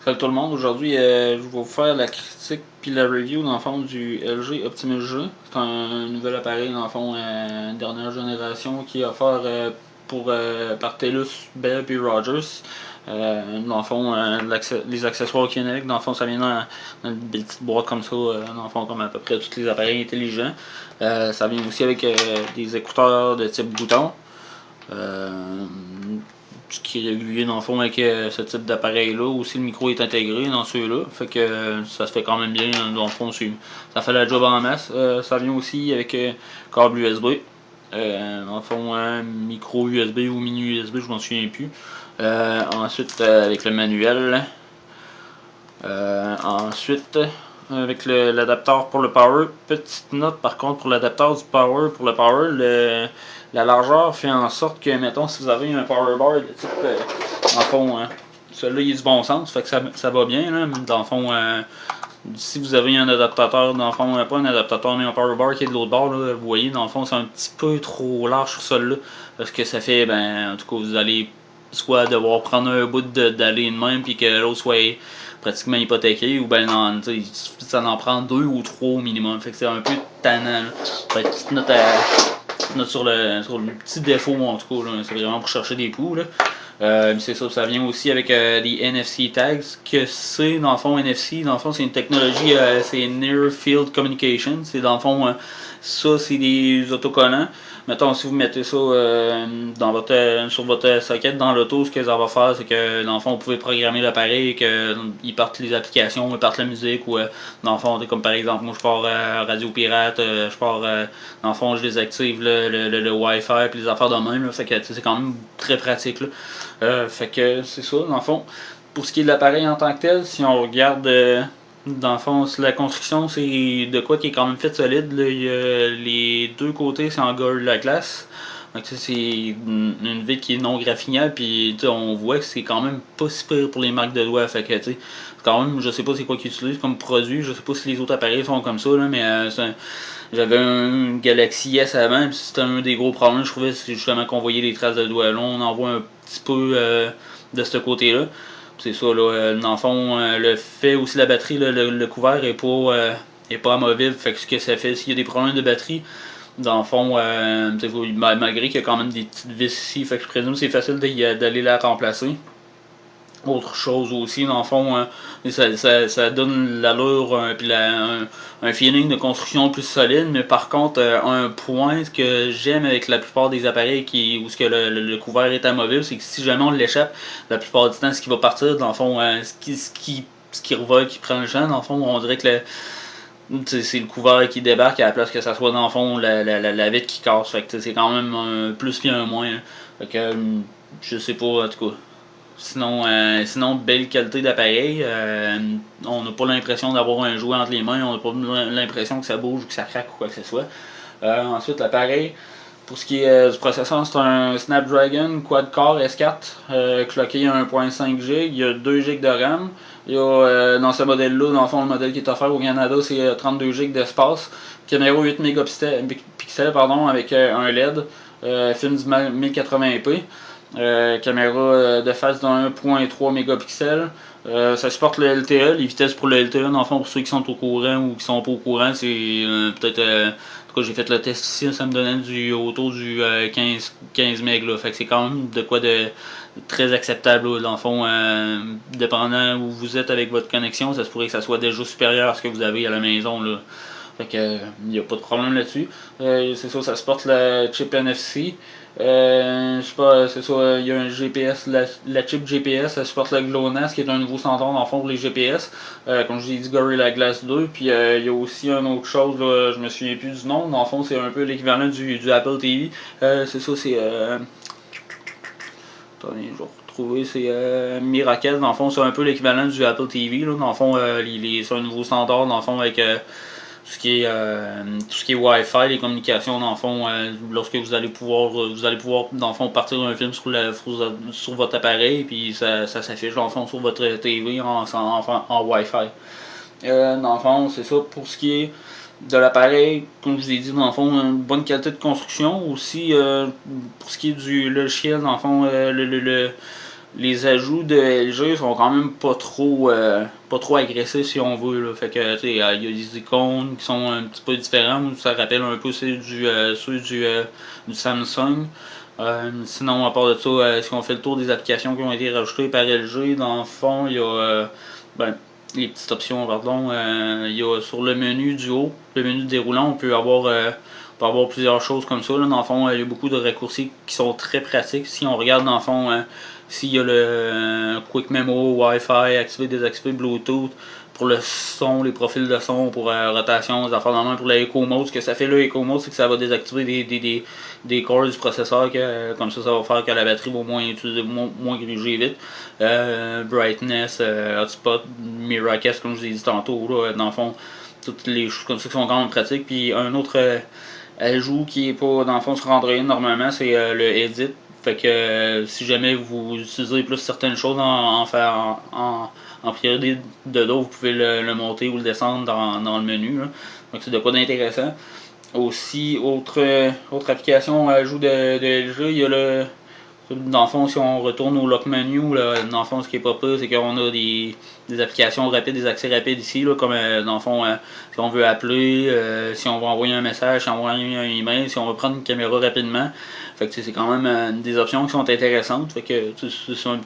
Salut tout le monde, aujourd'hui je vais vous faire la critique puis la review dans le fond du LG Optimus G. C'est un nouvel appareil dans le fond dernière génération qui est offert par TELUS, Bell et Rogers. Dans le fond, les accessoires qu'il y en a avec, dans le fond ça vient dans une petite boîte comme ça, dans le fond comme à peu près tous les appareils intelligents. Ça vient aussi avec des écouteurs de type bouton. Ce qui est régulier dans le fond avec ce type d'appareil là. Aussi le micro est intégré dans ceux-là. Fait que ça se fait quand même bien dans le fond. Ça fait la job en masse. Ça vient aussi avec câble USB. Dans le fond, micro USB ou mini USB, je m'en souviens plus. Ensuite avec le manuel. Ensuite avec l'adapteur pour le power. Petite note par contre pour l'adapteur du power. Pour le power, la largeur fait en sorte que, mettons, si vous avez un power bar de type, dans le fond, celui-là il est du bon sens, fait que ça va bien, là, dans le fond, si vous avez un adaptateur, dans le fond, pas un adaptateur, mais un power bar qui est de l'autre bord, là, vous voyez, dans le fond, c'est un petit peu trop large sur celui-là, parce que ça fait, en tout cas, vous allez soit devoir prendre un bout d'aller de même, puis que l'autre soit pratiquement hypothéqué, ou ben non, ça en prend 2 ou 3 au minimum, fait que c'est un peu tannant, là. Fait que petite note sur le petit défaut en tout cas, c'est vraiment pour chercher des poux. C'est ça vient aussi avec des NFC tags. Que c'est dans le fond NFC, dans le fond c'est une technologie, c'est Near Field Communication. C'est dans le fond, ça c'est des autocollants. Mettons si vous mettez ça sur votre socket dans l'auto, ce que ça va faire, c'est que dans le fond vous pouvez programmer l'appareil et qu'il parte les applications, il parte la musique ou dans le fond, comme par exemple moi je pars Radio Pirate, je pars dans le fond je désactive le Wi-Fi puis les affaires de même. Fait que c'est quand même très pratique. Fait que c'est ça, dans le fond. Pour ce qui est de l'appareil en tant que tel, si on regarde dans le fond, la construction, c'est de quoi qui est quand même fait solide. Là. Les deux côtés, c'est en Gorilla Glass. Donc c'est une vitre qui est non graphignable, puis on voit que c'est quand même pas si pire pour les marques de doigts. Fait que quand même, je sais pas c'est quoi qu'ils utilisent comme produit, je sais pas si les autres appareils sont comme ça, là, mais j'avais un Galaxy S avant, puis c'était un des gros problèmes, je trouvais, c'est justement qu'on voyait les traces de doigts. Là, on en voit un petit peu de ce côté-là. C'est ça, là, dans le fond, le fait aussi la batterie, là, le couvert est pas amovible, fait que ce que ça fait, s'il y a des problèmes de batterie, dans le fond, malgré qu'il y a quand même des petites vis ici, fait que je présume que c'est facile d'aller la remplacer. Autre chose aussi, dans le fond, ça donne l'allure puis un feeling de construction plus solide, mais par contre, un point que j'aime avec la plupart des appareils où ce que le couvert est amovible, c'est que si jamais on l'échappe, la plupart du temps, ce qui va partir, dans le fond, ce qui revole, qui prend le champ, dans le fond, on dirait que c'est le couvert qui débarque à la place que ça soit dans le fond la vitre qui casse. Fait que c'est quand même un plus puis un moins. Hein. Fait que je sais pas, en tout cas. Sinon, belle qualité d'appareil. On n'a pas l'impression d'avoir un jouet entre les mains. On n'a pas l'impression que ça bouge ou que ça craque ou quoi que ce soit. Ensuite, l'appareil, pour ce qui est du processeur, c'est un Snapdragon quad-core S4 cloqué à 1.5G. Il y a 2 GB de RAM. Il y a, dans ce modèle-là, dans le fond, le modèle qui est offert au Canada, c'est 32 GB d'espace. Caméra 8 mégapixels avec un LED. Film du 1080p. Caméra de face de 1.3 mégapixels. Ça supporte le LTE, les vitesses pour le LTE, dans le fond, pour ceux qui sont au courant ou qui sont pas au courant, c'est peut-être. En tout cas, j'ai fait le test ici, ça me donnait autour du 15 MB. Là. Fait que c'est quand même de quoi de très acceptable. Là, dans le fond, dépendant où vous êtes avec votre connexion, ça se pourrait que ça soit déjà supérieur à ce que vous avez à la maison. Là. Fait que il n'y a pas de problème là-dessus. C'est ça, ça supporte le chip NFC. Je sais pas, c'est ça, il y a un GPS, la chip GPS, ça supporte le GLONASS qui est un nouveau standard dans le fond pour les GPS. Comme je vous ai dit, Gorilla Glass 2. Puis il y a aussi une autre chose, là, je me souviens plus du nom, dans le fond c'est un peu l'équivalent du Apple TV. C'est ça, c'est. Attendez, je vais retrouver, c'est Miracle, dans le fond c'est un peu l'équivalent du Apple TV. Là, dans le fond, c'est un nouveau standard, dans le fond, avec tout ce qui est Wi-Fi, les communications dans le fond, lorsque vous allez pouvoir dans le fond partir un film sur votre appareil, puis ça s'affiche dans le fond sur votre TV en Wi-Fi. Dans le fond, c'est ça pour ce qui est de l'appareil, comme je vous ai dit, dans le fond, une bonne qualité de construction. Aussi, pour ce qui est du logiciel, dans le fond, les ajouts de LG sont quand même pas trop agressifs si on veut. Là. Fait que il y a des icônes qui sont un petit peu différentes. Ça rappelle un peu ceux du Samsung. Sinon, à part de ça, si on fait le tour des applications qui ont été rajoutées par LG, dans le fond, il y a les petites options, pardon. Il y a sur le menu du haut, le menu déroulant, on peut avoir plusieurs choses comme ça. Là. Dans le fond, il y a beaucoup de raccourcis qui sont très pratiques. Si on regarde dans le fond, s'il y a le Quick Memo, Wi-Fi, activer, désactiver, Bluetooth, pour le son, les profils de son, pour rotation, les affaires normalement pour l'Eco Mode. Ce que ça fait là, Eco Mode, c'est que ça va désactiver des corps du processeur, comme ça va faire que la batterie va moins gruger vite. Brightness, Hotspot, Miracast, comme je vous ai dit tantôt, là, dans le fond, toutes les choses comme ça qui sont quand même pratiques. Puis un autre ajout qui est pas dans le fond sur Android normalement, c'est le Edit. Fait que si jamais vous utilisez plus certaines choses en priorité de dos, vous pouvez le monter ou le descendre dans le menu. Là. Donc c'est de quoi d'intéressant. Aussi, autre application ajout de LG, il y a dans le fond, si on retourne au lock menu, là, dans le fond, ce qui est pas pire, c'est qu'on a des applications rapides, des accès rapides ici, là, comme dans le fond, si on veut appeler, si on veut envoyer un message, si on veut envoyer un email, si on veut prendre une caméra rapidement. Fait que c'est quand même des options qui sont intéressantes. Fait que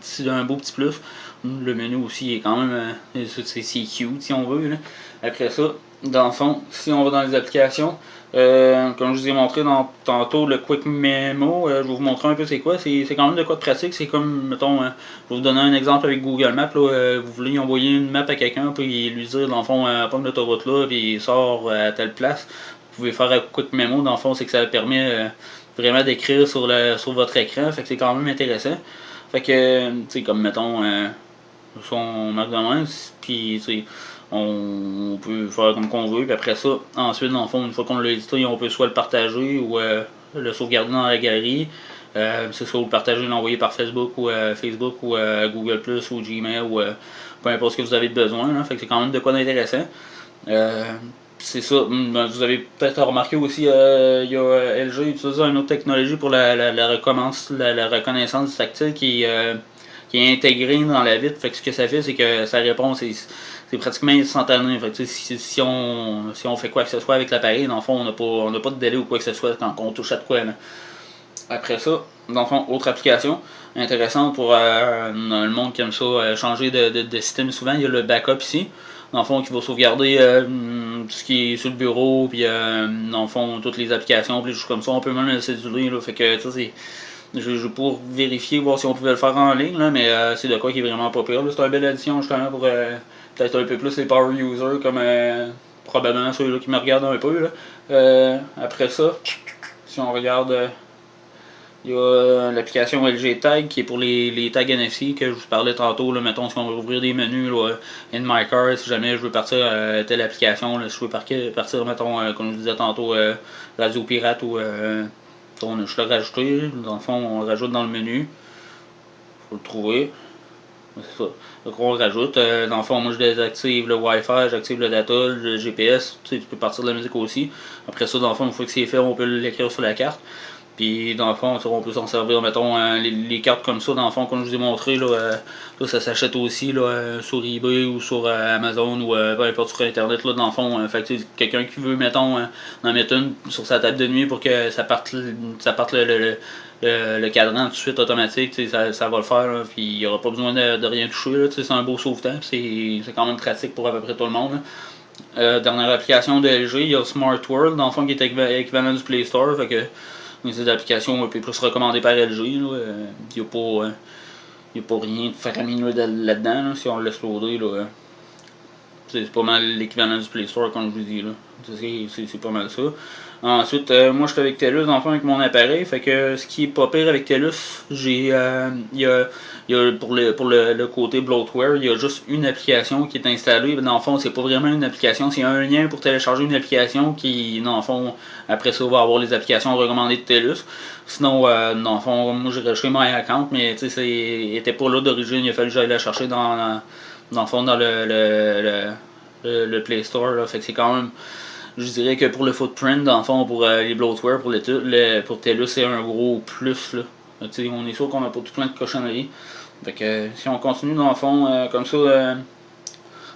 c'est un beau petit plus. Le menu aussi est quand même c'est cute si on veut. Là. Après ça, dans le fond, si on va dans les applications, comme je vous ai montré tantôt le Quick Memo, je vais vous montrer un peu c'est quoi. C'est quand même de quoi de pratique. C'est comme, mettons, je vais vous donner un exemple avec Google Maps. Là, vous voulez envoyer une map à quelqu'un, puis lui dire, dans le fond, pomme l'autoroute là, puis il sort à telle place. Vous pouvez faire un Quick Memo. Dans le fond, c'est que ça permet vraiment d'écrire sur votre écran. Fait que c'est quand même intéressant. Fait que, tu sais, comme, mettons, son McDonald's, puis, tu sais, on peut faire comme qu'on veut, puis après ça, ensuite, dans le fond, une fois qu'on l'a édité, on peut soit le partager ou le sauvegarder dans la galerie. C'est soit le partager, l'envoyer par Facebook ou Google Plus ou Gmail ou peu importe ce que vous avez besoin. Là. Fait que c'est quand même de quoi d'intéressant. C'est ça. Vous avez peut-être remarqué aussi, il y a LG utilise une autre technologie pour la reconnaissance du tactile qui est intégrée dans la vitre. Fait que ce que ça fait, c'est que sa réponse c'est pratiquement instantané. Fait que, si on fait quoi que ce soit avec l'appareil, dans le fond, on n'a pas de délai ou quoi que ce soit quand on touche à de quoi. Là. Après ça, dans le fond, autre application intéressante pour le monde qui aime ça, changer de système souvent, il y a le backup ici. Dans le fond, qui va sauvegarder tout ce qui est sur le bureau, puis dans le fond, toutes les applications, puis les choses comme ça. On peut même le céduler, là. Fait que ça, c'est. Je vais pour vérifier, voir si on pouvait le faire en ligne, là, mais c'est de quoi qui est vraiment pas pire. C'est une belle addition justement pour peut-être un peu plus les power users, comme probablement ceux-là qui me regardent un peu. Là. Après ça, si on regarde. Il y a l'application LG Tag qui est pour les tags NFC que je vous parlais tantôt. Là, mettons, si on veut ouvrir des menus, là, In My Car, si jamais je veux partir à telle application, là, si je veux partir, mettons, comme je disais tantôt, Radio Pirate ou je l'ai rajouté. Dans le fond, on le rajoute dans le menu. Il faut le trouver. C'est ça. Donc on le rajoute. Dans le fond, moi je désactive le Wi-Fi, j'active le data, le GPS. Tu peux partir de la musique aussi. Après ça, dans le fond, une fois que c'est fait, on peut l'écrire sur la carte. Puis dans le fond, on peut s'en servir, mettons, les cartes comme ça, dans le fond, comme je vous ai montré, là, ça s'achète aussi là, sur eBay ou sur Amazon ou peu importe sur Internet, là, dans le fond. Fait que quelqu'un qui veut, mettons, en mettre une sur sa table de nuit pour que ça parte le cadran tout de suite automatique, ça va le faire, là, puis il n'y aura pas besoin de rien toucher, c'est un beau sauvetage, c'est quand même pratique pour à peu près tout le monde. Dernière application de LG, il y a Smart World, dans le fond, qui est équivalent du Play Store, fait que c'est applications un peu plus recommandées par LG. Il n'y a pas rien de faramineux là-dedans. Là, si on le laisse loader, c'est pas mal l'équivalent du Play Store, comme je vous dis. C'est pas mal ça. Ensuite, moi je suis avec TELUS, enfin avec mon appareil. Fait que ce qui est pas pire avec TELUS, il y a pour le côté bloatware, il y a juste une application qui est installée. Dans le fond, c'est pas vraiment une application, c'est un lien pour télécharger une application qui, dans le fond, après ça, va avoir les applications recommandées de TELUS. Sinon, dans le fond, moi j'ai rejeté mon account, mais tu sais, il était pas là d'origine, il a fallu que j'aille la chercher dans le fond, dans le Play Store. Là. Fait que c'est quand même. Je dirais que pour le footprint, dans le fond, pour les bloatware, pour TELUS, c'est un gros plus. Là. On est sûr qu'on n'a pas tout plein de cochonneries. Fait que si on continue dans le fond comme ça,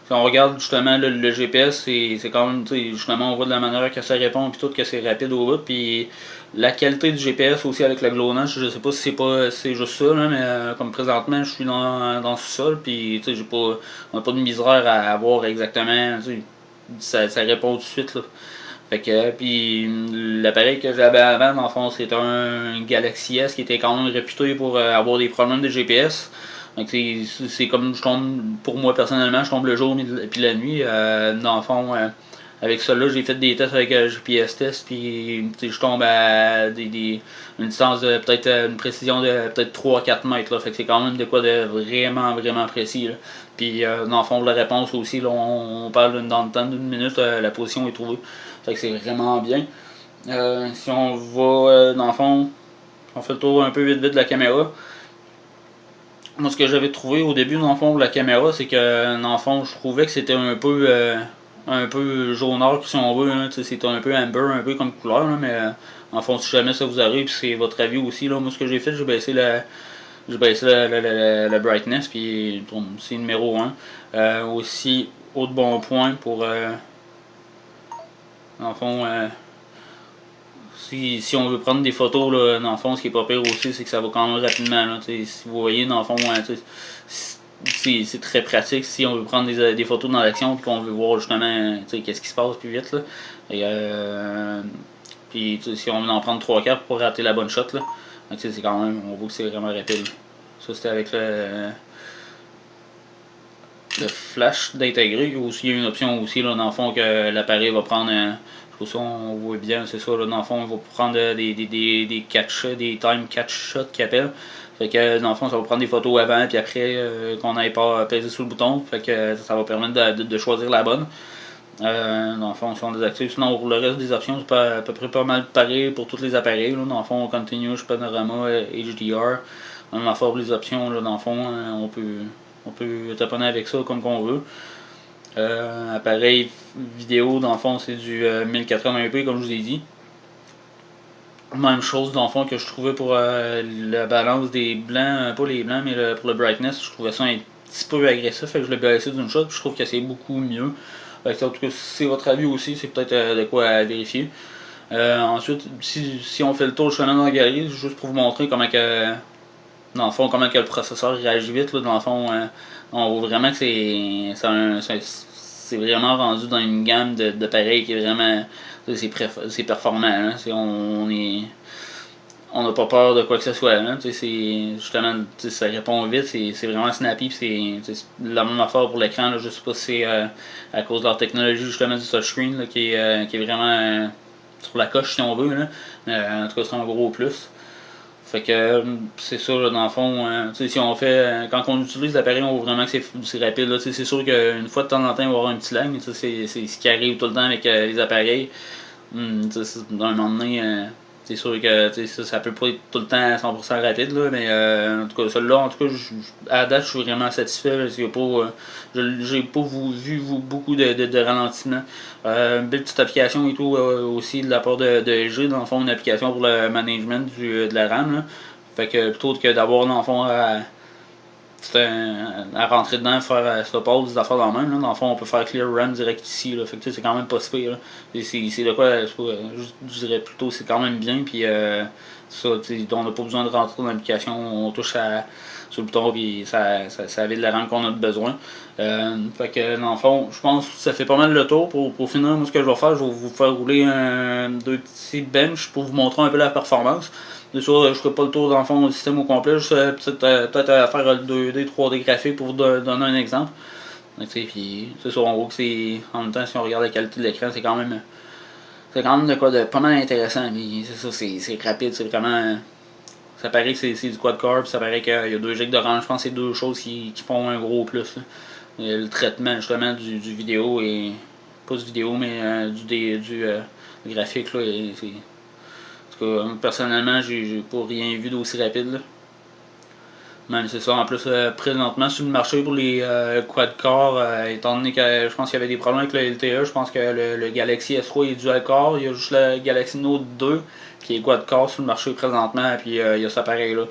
si on regarde justement le GPS, c'est quand même, justement, on voit de la manière que ça répond, puis tout, que c'est rapide au bout, puis la qualité du GPS aussi avec le GLONASS, je sais pas si c'est juste ça, là, mais comme présentement, je suis dans le sous-sol, puis on n'a pas de misère à voir exactement, ça répond tout de suite, là. Fait que, puis l'appareil que j'avais avant, dans le fond, c'était un Galaxy S qui était quand même réputé pour avoir des problèmes de GPS. Donc c'est comme je tombe, pour moi personnellement, je tombe le jour et puis la nuit. Dans le fond, avec ça là, j'ai fait des tests avec GPS test, puis je tombe à une distance de peut-être une précision de peut-être 3-4 mètres. Là. Fait que c'est quand même de quoi de vraiment, vraiment précis. Là. Puis dans le fond, la réponse aussi, là, on parle dans le temps d'une minute, la position est trouvée. Fait que c'est vraiment bien. Si on va dans le fond, on fait le tour un peu vite vite de la caméra. Moi, ce que j'avais trouvé au début, dans le fond, de la caméra, c'est que, dans le fond, je trouvais que c'était un peu jaunard, si on veut. Hein, c'était un peu amber, un peu comme couleur. Là, mais, en fond, si jamais ça vous arrive, c'est votre avis aussi. Là, moi, ce que j'ai fait, j'ai baissé la brightness, puis c'est numéro 1. Aussi, autre bon point pour, dans le fond, si on veut prendre des photos, là, dans le fond, ce qui est pas pire aussi, c'est que ça va quand même rapidement. Là, si vous voyez, dans le fond, c'est très pratique si on veut prendre des photos dans l'action et qu'on veut voir justement qu'est-ce qui se passe plus vite. Là. Et, puis si on veut en prendre 3-4 pour rater la bonne shot, là, c'est quand même, on voit que c'est vraiment rapide. Ça, c'était avec le flash d'intégrer. Il y a une option aussi, là, dans le fond, que l'appareil va prendre. Pour ça, on voit bien, c'est ça, là, dans le fond, il va prendre des catch des time catch shots qu'il appelle. Fait que, dans le fond, ça va prendre des photos avant, puis après, qu'on n'aille pas peser sur le bouton. Fait que ça va permettre de choisir la bonne. Dans le fond, si on désactive. Sinon, pour le reste des options, c'est à peu près pas mal pareil pour tous les appareils. Là. Dans le fond, Continuous, Panorama, HDR. Même affaire pour les options, là, dans le fond, on peut taponner avec ça comme qu'on veut. Appareil vidéo, dans le fond, c'est du 1080p, comme je vous ai dit. Même chose, dans le fond, que je trouvais pour la balance des blancs, pas les blancs, mais pour le brightness, je trouvais ça un petit peu agressif, fait que je l'ai baissé d'une shot, puis je trouve que c'est beaucoup mieux. En tout cas, si c'est votre avis aussi, c'est peut-être de quoi à vérifier. Ensuite, si on fait le tour justement dans la galerie, juste pour vous montrer comment que, dans le fond, comment que le processeur réagit vite, là, dans le fond, on voit vraiment que c'est vraiment rendu dans une gamme d'appareils qui est vraiment, c'est performant. Hein, on n'a pas peur de quoi que ce soit. Hein, justement, ça répond vite, c'est vraiment snappy, c'est la même affaire pour l'écran. Je sais pas si c'est à cause de leur technologie justement du touchscreen là, qui est vraiment sur la coche si on veut. Là. En tout cas, c'est un gros plus. Fait que c'est ça, là, dans le fond, si on fait, quand on utilise l'appareil, on voit vraiment que c'est rapide. Là, c'est sûr qu'une fois de temps en temps, il va y avoir un petit lag, mais c'est ce qui arrive tout le temps avec les appareils. Dans un moment donné, c'est sûr que ça peut pas être tout le temps à 100% rapide, là, mais en tout cas, celui-là, en tout cas, à la date, je suis vraiment satisfait. Parce qu'il y a pas, j'ai pas vu beaucoup de ralentissement. Une belle petite application et tout aussi de la part de LG, dans le fond, une application pour le management de la RAM. Là. Fait que plutôt que d'avoir, dans le fond, à rentrer dedans, faire stop-all, des affaires dans le même. Là. Dans le fond, on peut faire clear RAM direct ici. Là. Fait que c'est quand même pas si pire. C'est de quoi, je dirais plutôt, c'est quand même bien. Puis ça, on n'a pas besoin de rentrer dans l'application. On touche sur le bouton et ça vide la RAM qu'on a besoin. Fait que dans le fond, je pense que ça fait pas mal le tour. Pour finir, moi, ce que je vais faire, je vais vous faire rouler deux petits benches pour vous montrer un peu la performance. Bien sûr, je ne ferai pas le tour dans le fond du système au complet, juste peut-être à faire le 2D, 3D graphique pour vous donner un exemple. Puis c'est sûr, on voit que c'est. En même temps, si on regarde la qualité de l'écran, c'est quand même. C'est quand même de quoi de pas mal intéressant. Mais c'est ça, c'est rapide, c'est vraiment. Ça paraît que c'est du quad-core, puis ça paraît qu'il y a 2 gigs de RAM. Je pense que c'est deux choses qui font un gros plus. Là. Le traitement justement du vidéo et. Pas du vidéo, mais du graphique là. Personnellement, j'ai pas rien vu d'aussi rapide. Là. Même c'est ça, en plus, présentement sur le marché pour les quad-core, étant donné que je pense qu'il y avait des problèmes avec le LTE, je pense que le Galaxy S3 est dual-core, il y a juste le Galaxy Note 2 qui est quad-core sur le marché présentement, puis il y a cet appareil-là.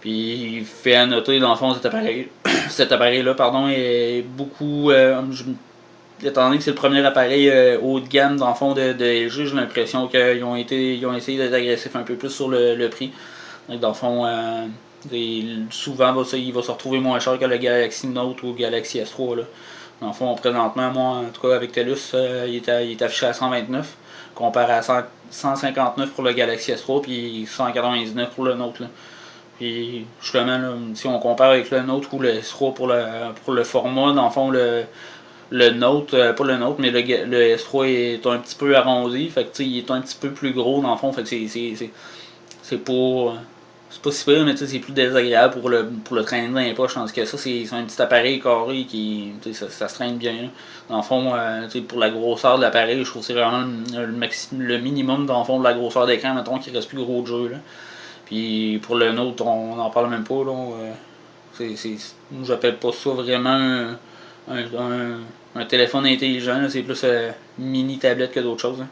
Puis il fait à noter, dans le fond, cet appareil-là, pardon, est beaucoup. Étant donné que c'est le premier appareil haut de gamme, dans le fond, de LG, j'ai l'impression qu'ils ont essayé d'être agressifs un peu plus sur le prix. Donc, dans le fond, souvent, il va se retrouver moins cher que le Galaxy Note ou le Galaxy S3. Là. Dans le fond, présentement, moi, en tout cas, avec TELUS, il est affiché à 129, comparé à 159 pour le Galaxy S3, puis 199 pour le Note. Là. Puis, justement, là, si on compare avec le Note ou le S3 pour le format, dans le fond, le Note, pas le Note, mais le S3 est un petit peu arrondi, fait que il est un petit peu plus gros dans le fond, fait que c'est pas si pire, mais c'est plus désagréable pour le traîner dans les poches, tandis que ça, c'est un petit appareil carré qui, ça se traîne bien. Là. Dans le fond, pour la grosseur de l'appareil, je trouve que c'est vraiment le minimum, dans le fond, de la grosseur d'écran, mettons, qu'il reste plus gros de jeu. Là. Puis pour le Note, on n'en parle même pas, là. J'appelle pas ça vraiment un téléphone intelligent, c'est plus mini tablette que d'autres choses. Hein.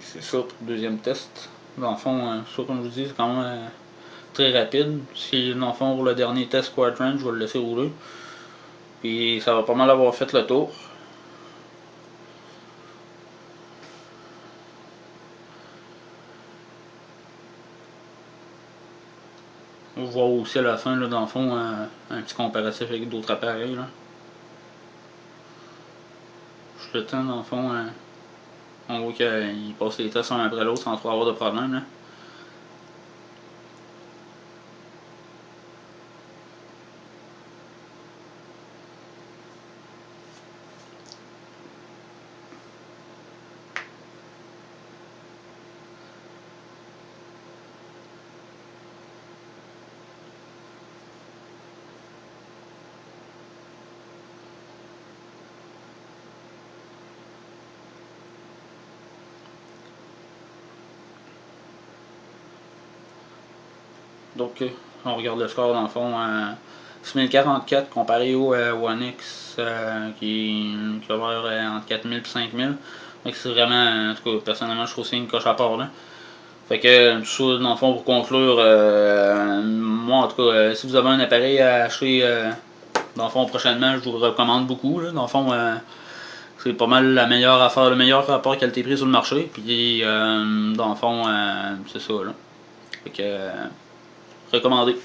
C'est ça pour le deuxième test. Dans le fond, ça comme je vous dis, c'est quand même très rapide. Si dans le fond pour le dernier test Quadrant, je vais le laisser rouler. Puis ça va pas mal avoir fait le tour. On va voir aussi à la fin, là, dans le fond, un petit comparatif avec d'autres appareils. Là. Je le temps, dans le fond, on voit qu'il passe les tests un après l'autre sans trop avoir de problème. Là. Donc, on regarde le score dans le fond. 6044 comparé au One X qui a l'air entre 4000 et 5000. Donc, c'est vraiment, en tout cas, personnellement, je trouve que c'est une coche à part. Là. Fait que, ça, dans le fond, pour conclure, moi, en tout cas, si vous avez un appareil à acheter, dans le fond, prochainement, je vous le recommande beaucoup. Là. Dans le fond, c'est pas mal la meilleure affaire, le meilleur rapport qualité-prix sur le marché. Puis, dans le fond, c'est ça. Là. Fait que, recommandé.